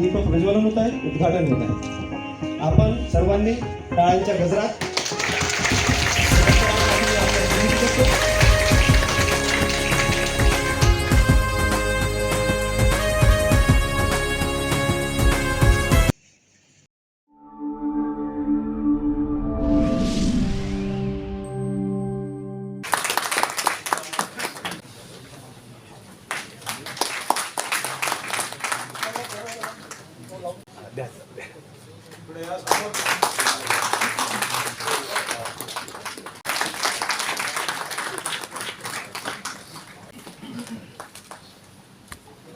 दीप प्रज्वलन होत आहे, उद्घाटन होत आहे। आपण सर्वांनी टाळ्यांच्या गजरात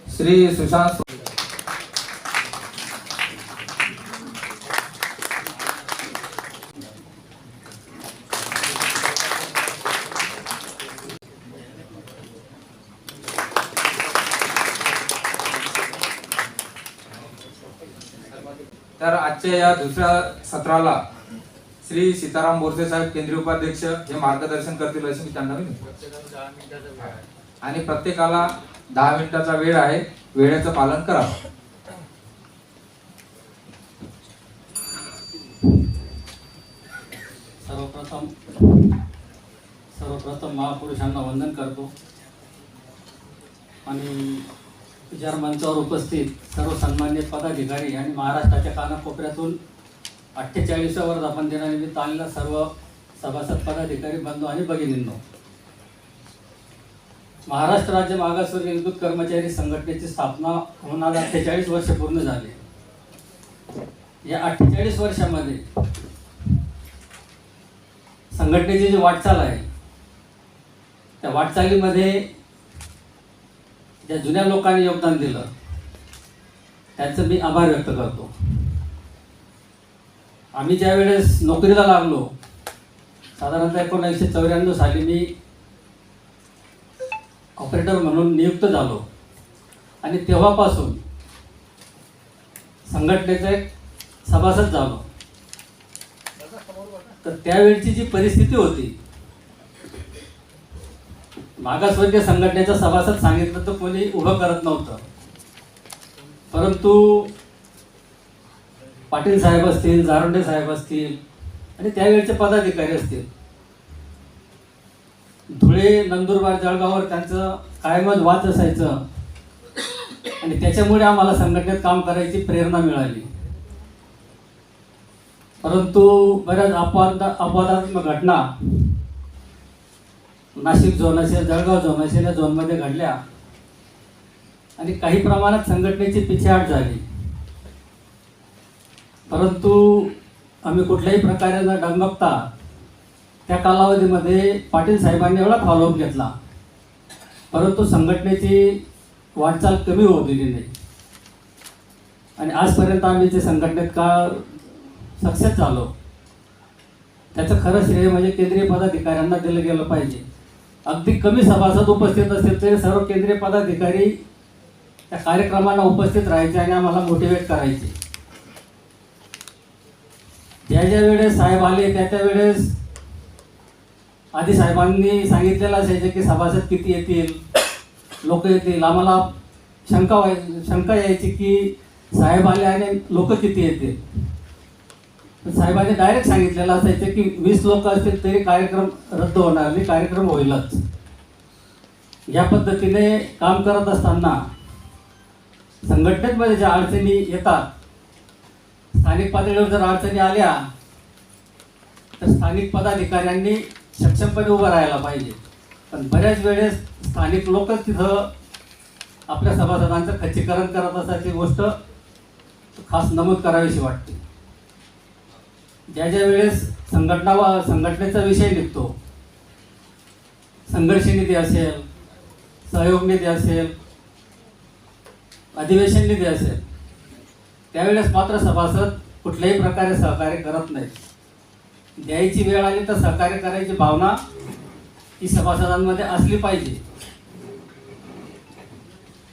श्री सुशांत तर आजच्या या दुसऱ्या सत्राला श्री सीताराम बोरसे साहेब केंद्रीय उपाध्यक्ष हे मार्गदर्शन करतील असे मी त्यांना विनंती। आणि प्रत्येकाला 10 मिनिटाचा वेळ आहे, वेळेचं पालन करावं। सर्वप्रथम महापुरुषांना वंदन करतो आणि विचार मंचावर उपस्थित सर्व सन्मान्य पदाधिकारी आणि महाराष्ट्राच्या कानाकोपऱ्यातून 48व्या वर्धापन दिनानिमित्त आलेल्या सर्व सभासद पदाधिकारी बंधू आणि भगिनींनो, महाराष्ट्र राज्य मागासवर्गीय विद्युत कर्मचारी संघटनेची स्थापना होऊन आज 48 वर्ष पूर्ण झाले। या 48 वर्षामध्ये संघटनेची जी वाटचाल आहे त्या वाटचालीमध्ये ज्या जुन्या लोकांनी योगदान दिलं त्यांचं मी आभार व्यक्त करतो। आम्ही ज्या वेळेस नोकरीला लागलो साधारणतः 1994 साली मी ऑपरेटर म्हणून नियुक्त झालो आणि तेव्हापासून संघटनेचे सभासद झालो। तर त्यावेळची जी परिस्थिती होती, मागासवर्गीय संघटनेचा सभासद सांगितलं तर कोणी उभं करत नव्हतं, परंतु पाटील साहेब असतील, जारोंडे साहेब असतील आणि त्यावेळचे पदाधिकारी असतील, धुळे, नंदुरबार, जळगाववर त्यांचं कायमच वाच असायचं आणि त्याच्यामुळे आम्हाला संघटनेत काम करायची प्रेरणा मिळाली। परंतु बऱ्याच अपवादात्मक घटना नाशिक झोन असेल, जळगाव झोन असेल या झोनमध्ये घडल्या आणि काही प्रमाणात संघटनेची पिछेहाट झाली। परंतु आम्ही कुठल्याही प्रकारे न डगमगता त्या कालावधीमध्ये पाटील साहेबांनी एवढा फॉलोअप घेतला, परंतु संघटनेची वाटचाल कमी होऊ दिली नाही आणि आजपर्यंत आम्ही जे संघटनेत का सक्सेस झालो त्याचं खरं श्रेय म्हणजे केंद्रीय पदाधिकाऱ्यांना दिलं गेलं पाहिजे। अगदी कमी सभासद उपस्थित असतील तरी सर्व केंद्रीय पदाधिकारी त्या कार्यक्रमांना उपस्थित राहायचे आणि आम्हाला मोटिवेट करायचे। ज्या वेळेस साहेब आले त्या वेळेस आधी साहेबांनी सांगितलेलं असायचं की सभासद किती येतील, लोक येतील। आम्हाला शंका यायची की साहेब आले आणि लोक किती येतील। साहेबांनी डायरेक्ट सांगितलेलं असायचं की 20 लोक असतील तरी कार्यक्रम रद्द होणार नाही, कार्यक्रम होईलच। या पद्धतीने काम करत असताना संघटनेमध्ये ज्या अडचणी येतात, स्थानिक पातळीवर जर अडचणी आल्या तर स्थानिक पदाधिकाऱ्यांनी सक्षमपणे उभं राहायला पाहिजे। पण बऱ्याच वेळेस स्थानिक लोकच तिथं आपल्या सभासदांचं खच्चीकरण करत असल्याची गोष्ट खास नमूद करावीशी वाटते। ज्या वेळेस संघटनेचा विषय निघतो, संघर्ष निधी असेल, सहयोग निधी असेल, अधिवेशन निधी असेल, त्यावेळेस मात्र सभासद कुठल्याही प्रकारे सहकार्य करत नाहीत। द्यायची वेळ आली तर सहकार्य करायची भावना ही सभासदांमध्ये असली पाहिजे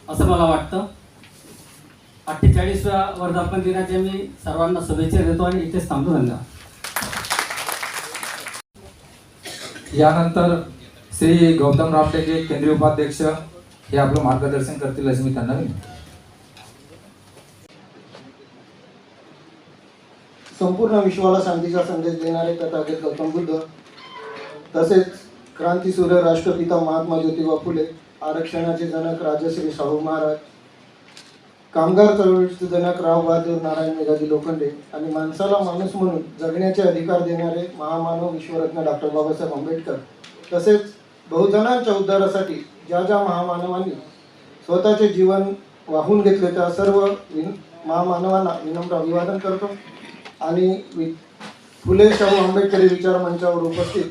असं मला वाटतं। 48व्या वर्धापन दिनाच्या मी सर्वांना शुभेच्छा देतो आणि इथेच थांबतो। धन्यवाद। यानंतर श्री गौतम रामटेके केंद्रीय उपाध्यक्ष हे आपलं मार्गदर्शन करतील असे मी त्यांना विनंती। संपूर्ण विश्वाला शांतीचा संदेश देणारे तथागत गौतम बुद्ध, तसेच क्रांतीसूर्य राष्ट्रपिता महात्मा ज्योतिबा फुले, आरक्षणाचे जनक राजश्री शाहू महाराज, कामगार चळवळीचे जनक राव बहादूर नारायण मेघाजी लोखंडे आणि माणसाला माणूस म्हणून जगण्याचे अधिकार देणारे महामानव विश्वरत्न डॉक्टर बाबासाहेब आंबेडकर, तसेच बहुजनांच्या उद्धारासाठी ज्या ज्या महामानवांनी स्वतःचे जीवन वाहून घेतले त्या सर्व महामानवांना विनम्र अभिवादन करतो आणि फुले शाहू आंबेडकरी विचार मंचावर उपस्थित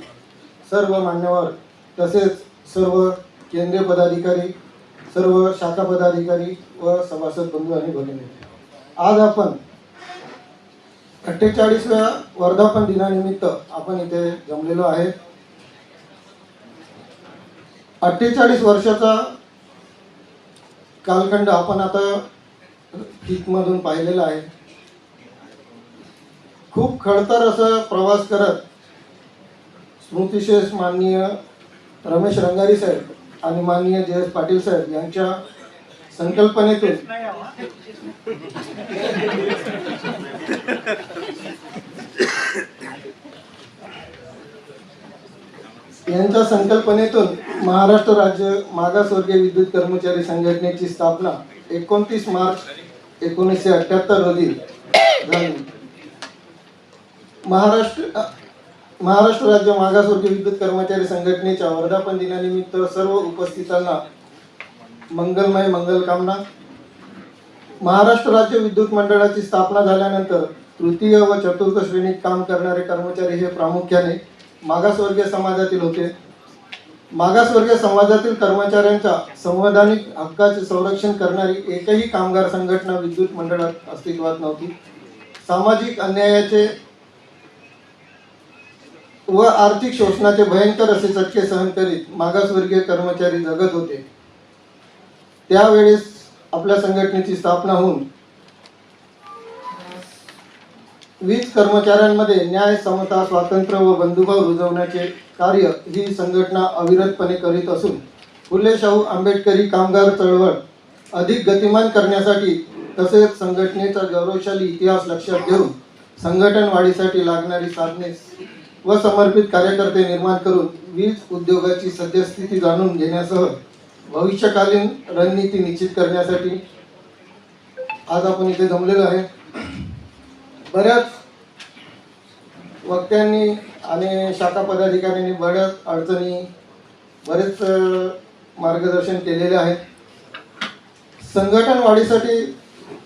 सर्व मान्यवर तसेच सर्व केंद्रीय पदाधिकारी, सर्व शाखा पदाधिकारी व सभासद बंधू आणि भगिनी, आज आपण 48व्या वर्धापन दिनानिमित्त आपण इथे जमलेलो आहे. 48 वर्षाचा कालखंड आपण आता मधून पाहिलेला आहे. खूप खडतर असं प्रवास करत स्मृतिशेष माननीय रमेश रंगारी साहेब आणि माननीय JS पाटील साहेब यांच्या संकल्पनेतून महाराष्ट्र राज्य मागासवर्गीय विद्युत कर्मचारी संघटनेची स्थापना 29 मार्च 1978 रोजी झाली. महाराष्ट्र राज्य मागासवर्गीय विद्युत कर्मचारी संघटनेच्या वर्धापन दिनानिमित्त सर्व उपस्थितांना मंगलमय मंगलकामना. महाराष्ट्र राज्य विद्युत मंडळाची स्थापना झाल्यानंतर तृतीय व चतुर्थ श्रेणीत काम करणारे कर्मचारी हे प्रामुख्याने मागासवर्गीय समाजातील होते. मागासवर्गीय समाजातील कर्मचाऱ्यांच्या संवैधानिक हक्काचे संरक्षण करणारी एकही कामगार संघटना विद्युत मंडळात अस्तित्वात नव्हती. सामाजिक अन्यायाचे व आर्थिक शोषणाचे भयंकर असे चटके सहन करीत मागासवर्गीय कर्मचारी जगत होते. त्यावेळेस आपल्या संघटनेची स्थापना होऊन वीज कर्मचाऱ्यांमध्ये न्याय, समता, स्वातंत्र्य व बंधुभाव रुजवण्याचे कार्य ही संघटना अविरतपणे करीत असून फुले शाहू आंबेडकरी कामगार चळवळ अधिक गतिमान करण्यासाठी तसेच संघटनेचा गौरवशाली इतिहास लक्षात घेऊन संघटन वाढीसाठी लागणारी साधने व समर्पित कार्यकर्ते निर्माण करून वीज उद्योगाची सद्यस्थिती जाणून घेण्यासह भविष्यकालीन रणनीती निश्चित करण्यासाठी आज आपण इथे जमलेलो आहे. बऱ्याच वक्त्यांनी आणि शाखा पदाधिकाऱ्यांनी बऱ्याच अडचणी बरेच मार्गदर्शन केलेले आहे. संघटन वाढीसाठी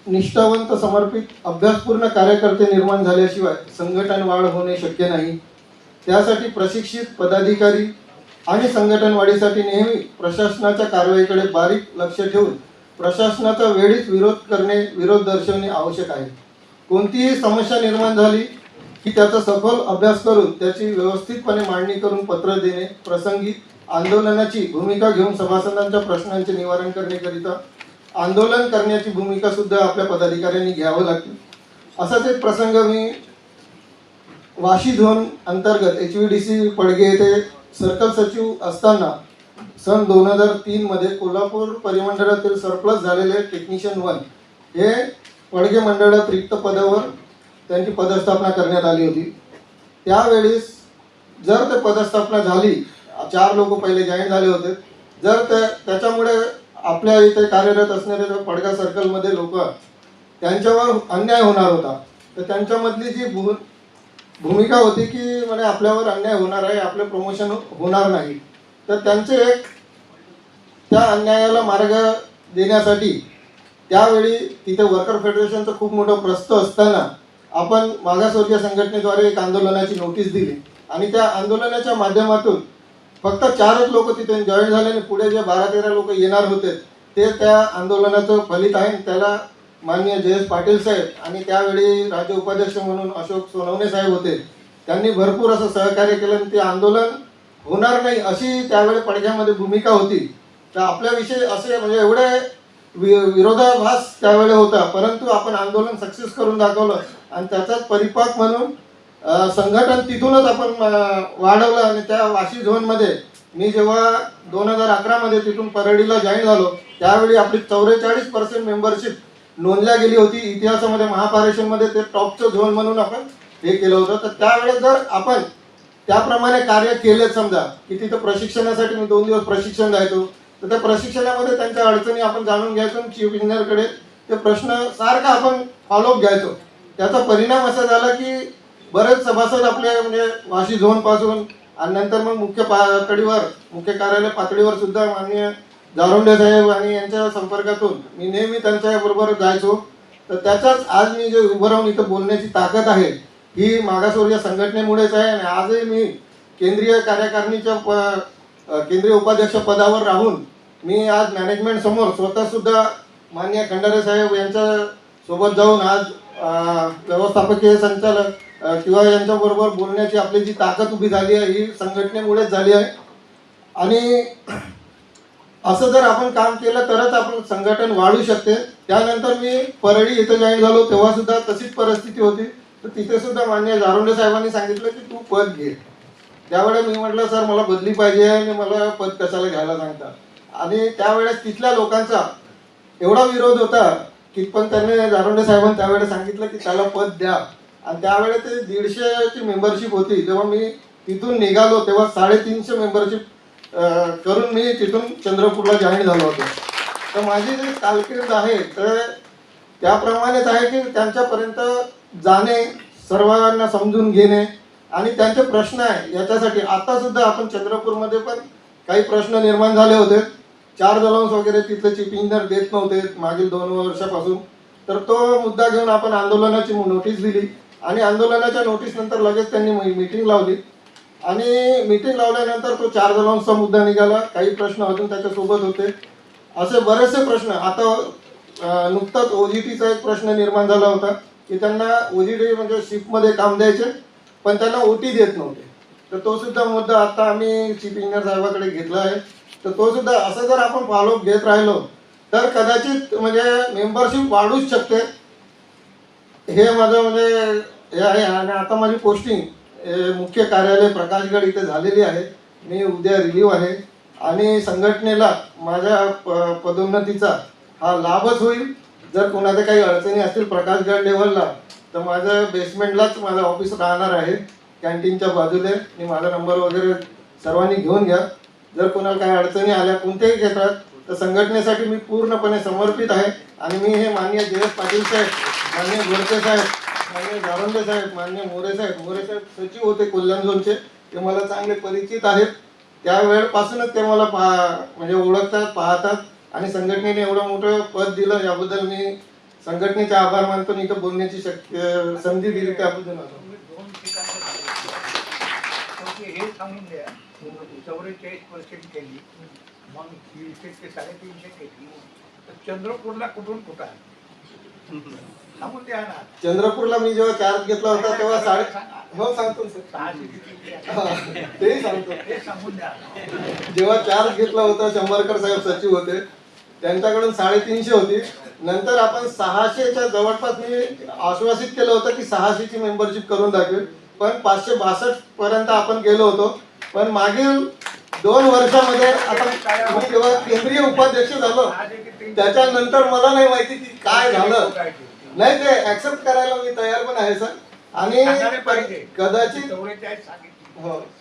निष्ठावंत समर्पित अभ्यासपूर्ण कार्यकर्ते निर्माण झाल्याशिवाय संघटन वाढ होणे शक्य नाही. त्यासाठी प्रशिक्षित पदाधिकारी आणि संघटन वाढीसाठी नेहमी प्रशासनाच्या कारवाईकडे बारीक लक्ष ठेवून प्रशासनाचा वेळीच विरोध दर्शवणे आवश्यक आहे. कोणतीही समस्या निर्माण झाली की त्याचा सखोल अभ्यास करून त्याची व्यवस्थितपणे मांडणी करून पत्र देणे, प्रसंगी आंदोलनाची भूमिका घेऊन सभासदांच्या प्रश्नांचे निवारण करण्याकरिता आंदोलन करण्याची भूमिका सुद्धा आपल्या पदाधिकाऱ्यांनी घ्यावं लागते. असाच एक प्रसंग मी वाशी झोन अंतर्गत HVDC पडगे येथे सर्कल सचिव असताना सन 2003 मध्ये कोल्हापूर परिमंडळातील सरप्लस झालेले टेक्निशियन 1 हे पडगे मंडळात रिक्त पदावर त्यांची पदस्थापना करण्यात आली होती. त्यावेळेस जर ते पदस्थापना झाली, 4 लोक पहिले जॉईन झाले होते, जर त्याच्यामुळे आपल्या इथे कार्यरत असणारे पडगा सर्कलमध्ये लोक त्यांच्यावर अन्याय होणार होता, तर त्यांच्यामधली जी भूमिका होती की म्हणजे आपल्यावर अन्याय होणार आहे, आपलं प्रमोशन होणार नाही, तर त्यांचे एक त्या अन्यायाला मार्ग देण्यासाठी त्यावेळी तिथे वर्कर फेडरेशनचं खूप मोठं प्रस्थ असताना आपण मागासवर्गीय संघटनेद्वारे एक आंदोलनाची नोटीस दिली आणि त्या आंदोलनाच्या माध्यमातून फक्त 4च लोक तिथे जॉईन झाले आणि पुढे जे 12-13 लोक येणार होते ते त्या आंदोलनाचं फलित आहे. त्याला माननीय JS पाटील साहेब आणि त्यावेळी राज्य उपाध्यक्ष म्हणून अशोक सोनवणे साहेब होते, त्यांनी भरपूर असं सहकार्य केलं आणि ते आंदोलन होणार नाही अशी त्यावेळी पडघ्यामध्ये भूमिका होती. तर आपल्याविषयी असे म्हणजे एवढे विरोधाभास त्यावेळी होता, परंतु आपण आंदोलन सक्सेस करून दाखवलं आणि त्याचाच परिपाक म्हणून संघटन तिथूनच आपण वाढवलं. आणि त्या वाशी झोनमध्ये मी जेव्हा 2011 मध्ये तिथून परळीला जॉईन झालो त्यावेळी आपली 44% मेंबरशिप नोंदल्या गेली होती इतिहासामध्ये. महापारेषणमध्ये ते टॉपचं झोन म्हणून आपण हे केलं होतं. तर त्यावेळेस जर आपण त्याप्रमाणे कार्य केले, समजा की तिथं प्रशिक्षणासाठी मी 2 दिवस प्रशिक्षण द्यायचो, तर त्या प्रशिक्षणामध्ये त्यांच्या अडचणी आपण जाणून घ्यायचो आणि चीफ इंजिनियरकडे ते प्रश्न सारखा आपण फॉलोअप घ्यायचो. त्याचा परिणाम असा झाला की बरेच सभासद आपले म्हणजे वाशी झोनपासून आणि नंतर मग मुख्य पातळीवर, मुख्य कार्यालय पातळीवर सुद्धा माननीय जारोंडे साहेब आणि यांच्या संपर्कातून मी नेहमी त्यांच्याबरोबर जायचो. तर त्याचाच आज मी जे उभं राहून इथं बोलण्याची ताकद आहे ही मागासवर्गीय संघटनेमुळेच आहे. आणि आजही मी केंद्रीय कार्यकारिणीच्या केंद्रीय उपाध्यक्ष पदावर राहून मी आज मॅनेजमेंट समोर स्वतः सुद्धा माननीय खंडारे साहेब यांच्या सोबत जाऊन आज व्यवस्थापकीय संचालक किंवा यांच्याबरोबर बोलण्याची आपली जी ताकद उभी झाली आहे ही संघटनेमुळेच झाली आहे. आणि असं जर आपण काम केलं तरच आपण संघटन वाढू शकते. त्यानंतर मी परळी इथं जॉईन झालो तेव्हा सुद्धा तशीच परिस्थिती होती. तर तिथे सुद्धा माननीय जारोंडे साहेबांनी सांगितलं की तू पद घे. त्यावेळेस मी म्हटलं सर मला बदली पाहिजे आणि मला पद कशाला घ्यायला सांगता. आणि त्यावेळेस तिथल्या लोकांचा एवढा विरोध होता की पण त्यांनी जारोंडे साहेबांनी त्यावेळेस सांगितलं की त्याला पद द्या. आणि त्यावेळेस ते 150ची मेंबरशिप होती. जेव्हा मी तिथून निघालो तेव्हा 350 मेंबरशिप करून मी तिथून चंद्रपूरला जॉईन झालो होतो. तर माझी जी कारकीर्द आहे तर त्याप्रमाणेच आहे की त्यांच्यापर्यंत जाणे, सर्वांना समजून घेणे आणि त्यांचे प्रश्न आहे याच्यासाठी. आता सुद्धा आपण चंद्रपूरमध्ये पण काही प्रश्न निर्माण झाले होते. 4 दलांस वगैरे तिथले चीफ इंजिनियर देत नव्हते मागील 2 वर्षापासून. तर तो मुद्दा घेऊन आपण आंदोलनाची नोटीस दिली आणि आंदोलनाच्या नोटीस नंतर लगेच त्यांनी मीटिंग लावली. आणि मीटिंग लावल्यानंतर तो 4 दलांचा मुद्दा निघाला. काही प्रश्न अजून त्याच्यासोबत होते. असे बरेचसे प्रश्न. आता नुकताच OGTचा एक प्रश्न निर्माण झाला होता की त्यांना OGT म्हणजे शिपमध्ये काम द्यायचे पण त्यांना OT देत नव्हते. तर तो सुद्धा मुद्दा आता आम्ही चीफ इंजिनियर साहेबाकडे घेतला आहे. तर तो सुद्धा असं जर आपण फॉलोअप घेत राहिलो तर कदाचित म्हणजे मेंबरशिप वाढूच शकते. हे माझं म्हणजे हे आहे. आणि आता माझी पोस्टिंग मुख्य कार्यालय प्रकाशगड इथे झालेली आहे. मी उद्या रिलीव्ह आहे आणि संघटनेला माझ्या पदोन्नतीचा हा लाभच होईल. जर कोणाच्या काही अडचणी असतील प्रकाशगड लेवलला तर माझं बेसमेंटलाच माझं ऑफिस राहणार आहे, कॅन्टीनच्या बाजूला. मी माझा नंबर वगैरे सर्वांनी घेऊन घ्या. जर कोणाला काही अडचणी आल्या कोणत्याही क्षेत्रात तर संघटनेसाठी मी पूर्णपणे समर्पित आहे. आणि मी हे माननीय जयेश पाटील साहेब, माननीय गोडके साहेब, माननीय जारोंडे साहेब, माननीय मोरे साहेब सचिव होते कल्याण झोनचे, ते मला चांगले परिचित आहेत. त्यावेळेपासूनच ते मला म्हणजे ओळखतात, पाहतात आणि संघटनेने एवढं मोठं पद दिलं याबद्दल मी संघटनेचे आभार मानतो. इथं बोलण्याची संधी दिली त्याबद्दल. हे सांगून द्या 44% केली, मग 350 केली, तर चंद्रपूरला कुठून कुठं आहे सांगून द्या ना. चंद्रपूरला मी जेव्हा चार्ज घेतला होता तेव्हा सांगतो तेही सांगतो. हे सांगून द्या. जेव्हा चार्ज घेतला होता शंभरकर साहेब सचिव होते, त्यांच्याकडून 350 होती. नंतर आपण 600च्या जवळपास मी आश्वासित केलं होतं की 600ची मेंबरशिप करून दाखवेल. पण 562 पर्यंत आपण गेलो होतो. पण मागील 2 वर्षामध्ये आता मी जेव्हा केंद्रीय उपाध्यक्ष झालो त्याच्यानंतर मला नाही माहिती की काय झालं. नाही ते ऍक्सेप्ट करायला मी तयार पण आहे सर. आणि कदाचित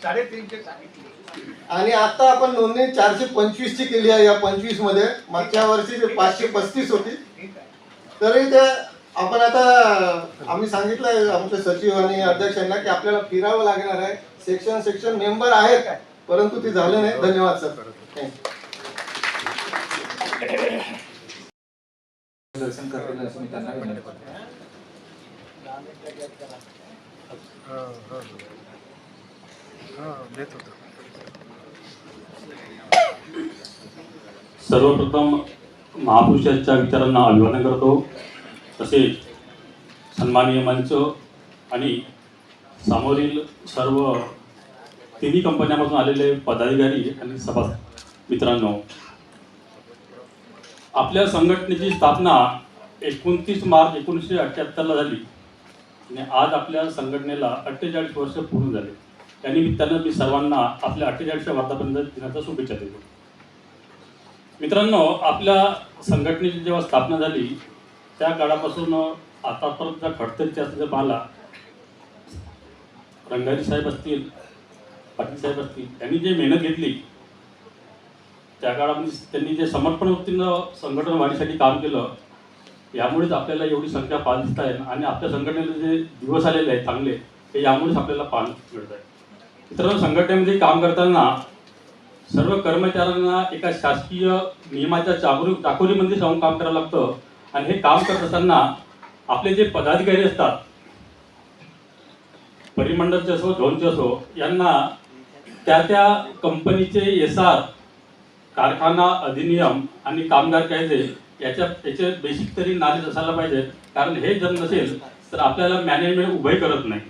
350 सांगितले. आणि आता आपण नोंदणी 425ची केली आहे या 25 मध्ये. मागच्या वर्षी 535 होती. तरी ते आपण आता आम्ही सांगितलंय आमचे सचिव आणि अध्यक्षांना की आपल्याला फिरावं लागणार आहे. सेक्शन मेंबर आहेत परंतु ते झाले नाही. धन्यवाद सर. दर्शन करतील असं मी त्यांना विनंती करतो. सर्वप्रथम महापुरुषांच्या विचारांना अभिवादन करतो. तसेच सन्माननीय मंच आणि समोरील सर्व तिन्ही कंपन्यांमधून आलेले पदाधिकारी आणि सभा मित्रांनो, आपल्या संघटनेची स्थापना 29 मार्च 1978ला झाली आणि आज आपल्या संघटनेला 48 वर्ष पूर्ण झाले. त्यानिमित्तानं मी सर्वांना आपल्या 48व्या वर्धापन दिनाच्या शुभेच्छा देतो. मित्रांनो, आपल्या संघटनेची जेव्हा स्थापना झाली त्या काळापासून आतापर्यंत खडतरीच्या जे पाहला रंगारी साहेब असतील, पाटील साहेब असतील, यांनी जे मेहनत घेतली त्या काळामध्ये त्यांनी जे समर्पण वृत्तीनं संघटन वाढीसाठी काम केलं, यामुळेच आपल्याला एवढी संख्या पाहायला दिसत आहे. आणि आपल्या संघटनेचे जे दिवस आलेले आहेत चांगले, ते यामुळेच आपल्याला पाहायला मिळत आहे. मित्रांनो, संघटनेमध्ये काम करताना सर्व कर्मचाऱ्यांना एका शासकीय नियमाच्या चाकोरीमध्ये जाऊन काम करावं लागतं. आणि हे काम करत असताना आपले जे पदाधिकारी असतात, परिमंडळचे असो, झोनचे असो, यांना त्या कंपनीचे SR, कारखाना अधिनियम आणि कामगार कायदे याचे बेसिक तरी नॉलेज असायला पाहिजे. कारण हे जर नसेल तर आपल्याला मॅनेजमेंट उभंही करत नाही.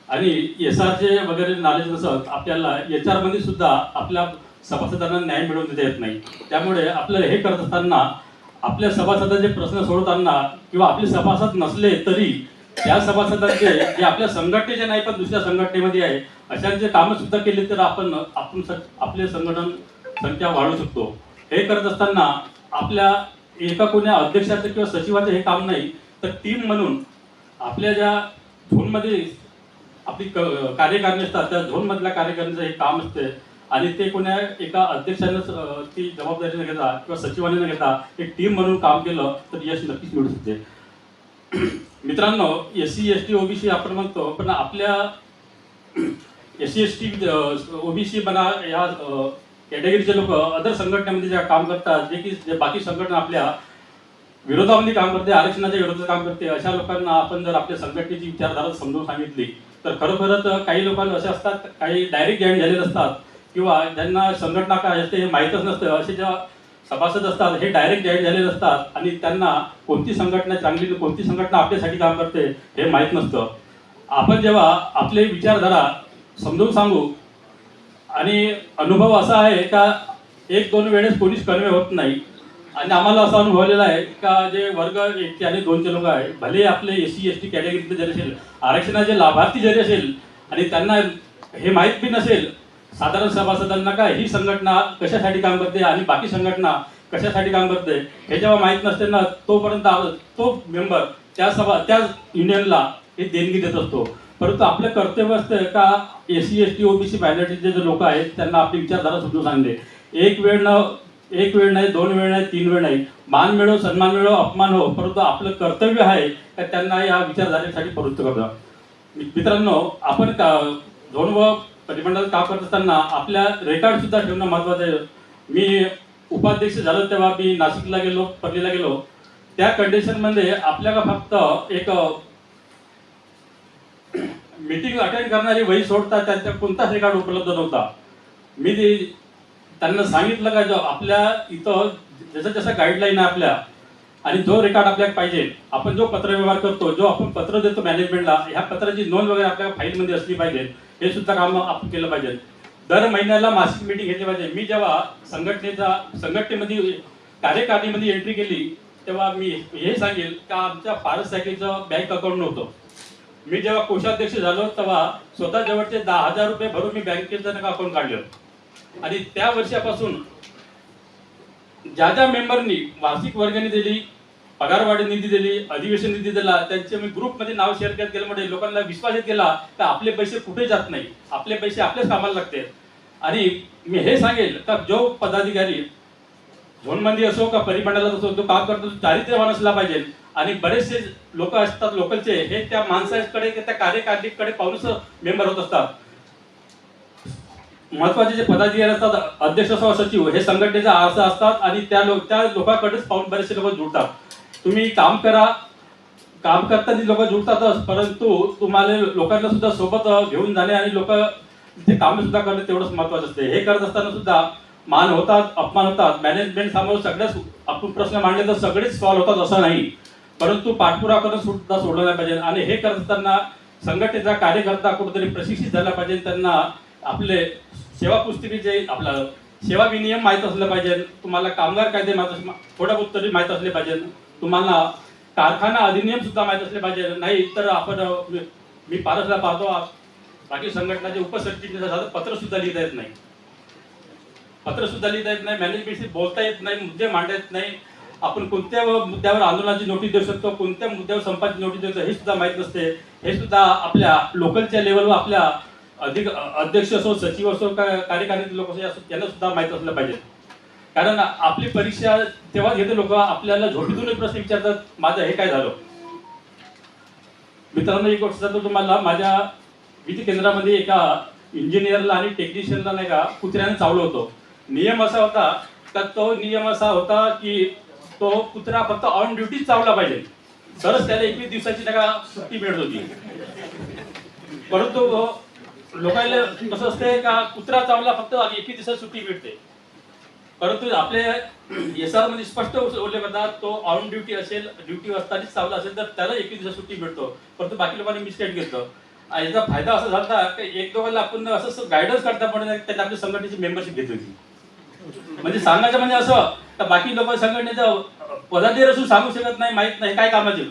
आणि SRचे वगैरे नॉलेज नसत आपल्याला HR मध्ये सुद्धा आपल्या सभासदांना न्याय मिळवून देता येत नाही. त्यामुळे आपल्याला हे करत असताना आपल्या सभासदांचे प्रश्न सोडवताना किंवा आपले सभासद नसले तरी त्या सभासदांचे जे आपल्या संघटनेचे नाही पण दुसऱ्या संघटनेमध्ये आहे अशांचे कामं सुद्धा केले तर आपण आपले संघटन संख्या वाढवू शकतो. हे करत असताना आपल्या एका कोण्या अध्यक्षाचं किंवा सचिवाचं हे काम नाही, तर टीम म्हणून आपल्या ज्या झोनमध्ये आपली कार्यकारिणी असतात त्या झोनमधल्या कार्यकारिणीचं हे काम असते. आणि ते कोण्या एका अध्यक्षानं ती जबाबदारी न घेता किंवा सचिवाने न घेता एक टीम म्हणून काम केलं तर यश नक्कीच मिळू शकते. मित्रांनो, SC ST OBC आपण म्हणतो, पण आपल्या SC ST OBC म्हणा या कॅटेगरीचे लोक अदर संघटनेमध्ये जे काम करतात, जे बाकी संघटना आपल्या विरोधामध्ये काम करते, आरक्षणाच्या विरोधात काम करते, अशा लोकांना आपण जर आपल्या संघटनेची विचारधारा समजून सांगितली तर खरोखरच काही लोकांना असे असतात, काही डायरेक्ट जॉईन झालेले असतात किंवा ज्यांना संघटना काय असते हे माहीतच नसतं, असे जेव्हा सभासद असतात हे डायरेक्ट जॉईन झालेले असतात आणि त्यांना कोणती संघटना चांगली, कोणती संघटना आपल्यासाठी काम करते हे माहीत नसतं. आपण जेव्हा आपले विचारधारा समजून सांगू, आणि अनुभव असा आहे का 1-2 वेळेस कोणीच कन्वे होत नाही. आणि आम्हाला असा अनुभव आलेला आहे का जे वर्ग 1 आणि 2चे लोक आहे, भले आपले SC ST कॅटेगरीतले जरी असेल, आरक्षणाचे लाभार्थी जरी असेल आणि त्यांना हे माहीत बी नसेल साधारण सभासदांना का ही संघटना कशासाठी काम करते आणि बाकी संघटना कशासाठी काम करते, हे जेव्हा माहीत नसते ना, तोपर्यंत तो मेंबर त्या युनियनला हे देणगी देत असतो. परंतु आपलं कर्तव्य असतं का SC ST OBC मायनॉरिटीचे जे लोक आहेत त्यांना आपली विचारधारा समजून सांगणे. एक वेळ नाही, 2 वेळ नाही, 3 वेळ नाही, मान मिळो, सन्मान मिळो, अपमान हो, परंतु आपलं कर्तव्य आहे का त्यांना या विचारधारेसाठी प्रवृत्त करणं. मित्रांनो, आपण झोन व परिमंडळात काम करत असताना आपल्या रेकॉर्ड सुद्धा ठेवणं महत्वाचं आहे. मी उपाध्यक्ष झालो तेव्हा मी नाशिकला गेलो, परलीला गेलो, त्या कंडिशनमध्ये आपल्याला फक्त एक मीटिंग अटेंड करणारी वही सोडता त्यांचा कोणताच रेकॉर्ड उपलब्ध नव्हता. मी त्यांना सांगितलं का जो आपल्या इथं जसं गाईडलाईन आहे आपल्या आणि जो रेकॉर्ड आपल्याला पाहिजे, आपण जो पत्रव्यवहार करतो, जो आपण पत्र देतो मॅनेजमेंटला, ह्या पत्राची नोंद वगैरे आपल्या फाईलमध्ये असली पाहिजे. हे सुद्धा काम आपण केलं पाहिजे. दर महिन्याला मासिक मीटिंग घेतली पाहिजे. मी जेव्हा संघटनेमध्ये कार्यकारिणीमध्ये एंट्री केली तेव्हा मी हे सांगेल का आमच्या फारस शाखेचं बँक अकाउंट नव्हतं. मी जेव्हा कोषाध्यक्ष झालो तेव्हा स्वतः जवळचे 10,000 रुपये भरून मी बँकेचं अकाउंट काढलं. आणि त्या वर्षापासून ज्या मेंबरनी वार्षिक वर्गणी दिली, पगारवाढी निधी दिली, अधिवेशन निधी दिला, त्यांचे मी ग्रुपमध्ये नाव शेअर करत गेल्यामुळे लोकांना विश्वास येत गेला तर आपले पैसे कुठे जात नाही, आपले पैसे आपल्याच कामाला लागते. आणि मी हे सांगेल का जो पदाधिकारी झोनमध्ये असो का परिमंडळात असो, जो काम करतो तो चारित्र्यवान असला पाहिजे. आणि बरेचसे लोक असतात लोकलचे, हे त्या माणसाकडे त्या कार्यकारिणीकडे पाहूनच मेंबर होत असतात. महत्वाचे जे पदाधिकारी असतात, अध्यक्ष अथवा सचिव, हे संघटनेचा आरसा असतात आणि त्या लोकांकडेच पाहून बरेचसे लोक जुळतात. तुम्ही काम करा, काम करताना लोक जुळतातच, परंतु तुम्हाला लोकांना सुद्धा सोबत घेऊन जाणे आणि लोक ते काम सुद्धा करणे तेवढंच महत्वाचं असते. हे करत असताना सुद्धा मान होतात, अपमान होतात. मॅनेजमेंट समोर सगळ्याच आपण प्रश्न मांडले तर सगळेच सॉल्व्ह होतात असं नाही, परंतु पाठपुरावा करणं सुद्धा सोडलं नाही पाहिजे. आणि हे करत असताना संघटनेचा कार्यकर्ता कुठेतरी प्रशिक्षित झाला पाहिजे. त्यांना आपले सेवा पुस्तिकेचे आपलं सेवा विनियम माहीत असलं पाहिजे. तुम्हाला कामगार कायदे माहीत थोडा बहुत तरी माहीत असले पाहिजे. तुम्हाला कारखाना अधिनियम सुद्धा माहीत असले पाहिजे. नाही तर आपण मी पारसला पाहतो बाकी संघटनाचे उपसचिव पत्र सुद्धा लिहिता येत नाही, मॅनेजमेंटशी बोलता येत नाही, मुद्दे मांडता येत नाही. आपण कोणत्या मुद्द्यावर आंदोलनाची नोटीस देऊ शकतो, कोणत्या मुद्द्यावर संपाची नोटीस देऊ शकतो हे सुद्धा माहीत नसते. हे सुद्धा आपल्या लोकलच्या लेवलवर आपल्या अध्यक्ष असो, सचिव असो, कार्यकारिणी लोक असो त्यांना सुद्धा माहीत असलं पाहिजे. कारण आपली परीक्षा तेव्हा घेते लोक, आपल्याला झोपेतून प्रश्न विचारतात, माझं हे काय झालं. मित्रांनो, एक गोष्ट सांगतो तुम्हाला, माझ्या विधी केंद्रामध्ये एका इंजिनियरला आणि टेक्निशियनला नाही का कुत्र्याने चावलं होतं. नियम असा होता की तो कुत्रा फक्त ऑन ड्युटी चावला पाहिजे, तरच त्याला 21 दिवसाची नाही का सुट्टी मिळत होती. परंतु लोकांना कसं असते का कुत्रा चावला फक्त 21 दिवसाची सुट्टी मिळते. परंतु आपले SR मध्ये स्पष्ट उल्लेख होता, तो ऑन ड्युटी असेल, ड्युटी असतानाच चावला असेल तर त्याला 21 दिवस सुट्टी मिळतो. परंतु बाकी लोकांनी मिस्टेक घेतलं. याचा फायदा असा झाला की एक दोघांना आपण असं गायडन्स करता पण त्यांनी आपल्या संघटनेची मेंबरशिप घेतली होती. म्हणजे सांगायचं म्हणजे असं तर बाकी लोक संघटनेचं पदाधिकारी असून सांगू शकत नाही, माहित नाही काय कामाचे.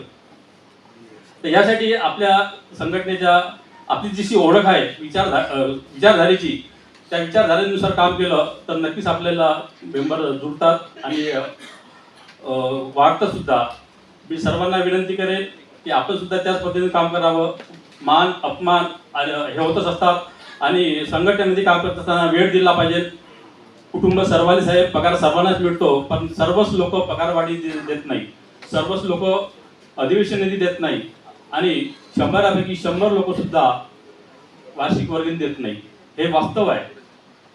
तर यासाठी आपल्या संघटनेच्या आपली जशी ओळख आहे विचारधारेची, त्या विचारधारेनुसार काम केलं तर नक्कीच आपल्याला मेंबर जुळतात आणि वाढतात सुद्धा. मी सर्वांना विनंती करेन की आपण सुद्धा त्याच पद्धतीने काम करावं. मान अपमान हे होतच असतात आणि संघटनेमध्ये काम करत असताना वेळ दिला पाहिजे. कुटुंब सर्वांनी साहेब, पगार सर्वांनाच मिळतो, पण सर्वच लोक पगारवाढी देत नाही, सर्वच लोक अधिवेशन निधी देत नाही आणि 100पैकी 100 लोक सुद्धा वार्षिक वर्गणी देत नाही. हे वास्तव आहे.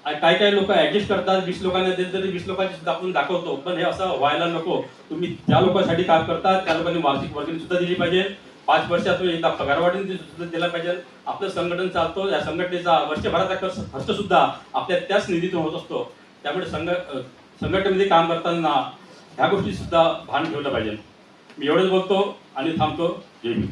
काही लोक ऍडजस्ट करतात, 20 लोकांना देत तरी 20 लोकांची सुद्धा आपण दाखवतो, पण हे असं व्हायला नको. तुम्ही ज्या लोकांसाठी काम करतात त्या लोकांनी वार्षिक वर्गणी सुद्धा दिली पाहिजे. 5 वर्षातून एकदा पगारवाढी सुद्धा दिला पाहिजे. आपलं संघटन चालतो, या संघटनेचा वर्षभराचा खर्च सुद्धा आपल्या त्याच निधीतून होत असतो. त्यामुळे संघटनेमध्ये काम करताना ह्या गोष्टी सुद्धा भान ठेवलं पाहिजे. मी एवढंच बोलतो आणि थांबतो. जय हिंद.